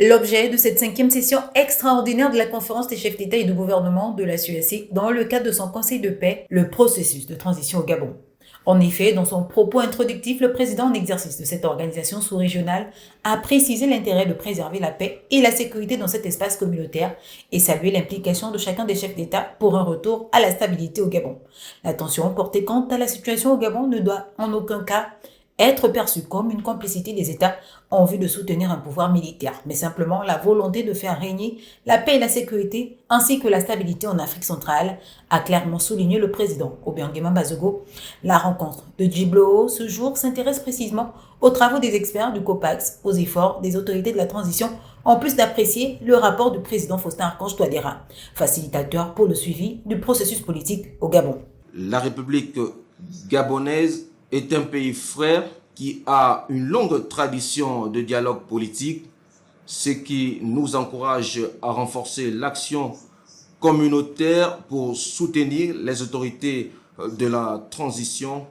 L'objet de cette 5e session extraordinaire de la conférence des chefs d'État et de gouvernement de la CEAC dans le cadre de son conseil de paix, le processus de transition au Gabon. En effet, dans son propos introductif, le président en exercice de cette organisation sous-régionale a précisé l'intérêt de préserver la paix et la sécurité dans cet espace communautaire et salué l'implication de chacun des chefs d'État pour un retour à la stabilité au Gabon. L'attention portée quant à la situation au Gabon ne doit en aucun cas être perçue comme une complicité des États en vue de soutenir un pouvoir militaire, mais simplement la volonté de faire régner la paix et la sécurité ainsi que la stabilité en Afrique centrale, a clairement souligné le président Obiangema Bazogo. La rencontre de Djiblo ce jour s'intéresse précisément aux travaux des experts du COPAX, aux efforts des autorités de la transition, en plus d'apprécier le rapport du président Faustin Archange Touadéra, facilitateur pour le suivi du processus politique au Gabon. La République gabonaise est un pays frère qui a une longue tradition de dialogue politique, ce qui nous encourage à renforcer l'action communautaire pour soutenir les autorités de la transition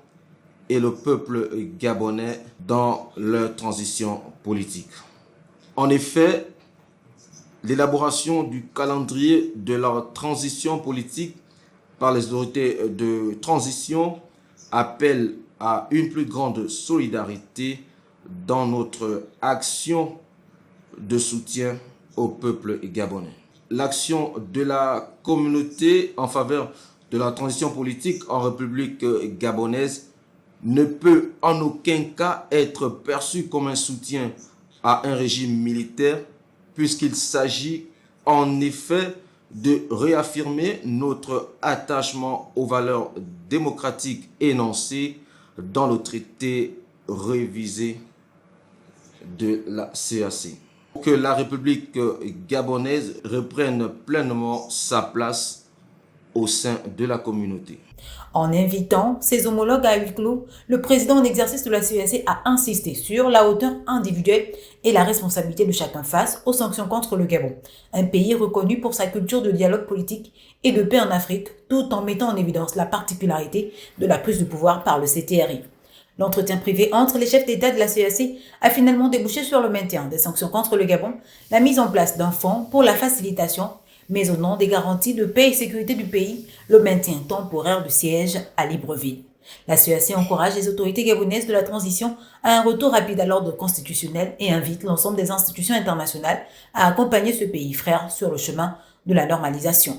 et le peuple gabonais dans leur transition politique. En effet, l'élaboration du calendrier de la transition politique par les autorités de transition appelle à une plus grande solidarité dans notre action de soutien au peuple gabonais. L'action de la communauté en faveur de la transition politique en République gabonaise ne peut en aucun cas être perçue comme un soutien à un régime militaire, puisqu'il s'agit en effet de réaffirmer notre attachement aux valeurs démocratiques énoncées dans le traité révisé de la CEAC. Que la République gabonaise reprenne pleinement sa place au sein de la communauté. En invitant ses homologues à huis clos, le président en exercice de la CEAC a insisté sur la hauteur individuelle et la responsabilité de chacun face aux sanctions contre le Gabon, un pays reconnu pour sa culture de dialogue politique et de paix en Afrique, tout en mettant en évidence la particularité de la prise de pouvoir par le CTRI. L'entretien privé entre les chefs d'État de la CEAC a finalement débouché sur le maintien des sanctions contre le Gabon, la mise en place d'un fonds pour la facilitation, mais au nom des garanties de paix et sécurité du pays, le maintien temporaire du siège à Libreville. La CEAC encourage les autorités gabonaises de la transition à un retour rapide à l'ordre constitutionnel et invite l'ensemble des institutions internationales à accompagner ce pays frère sur le chemin de la normalisation.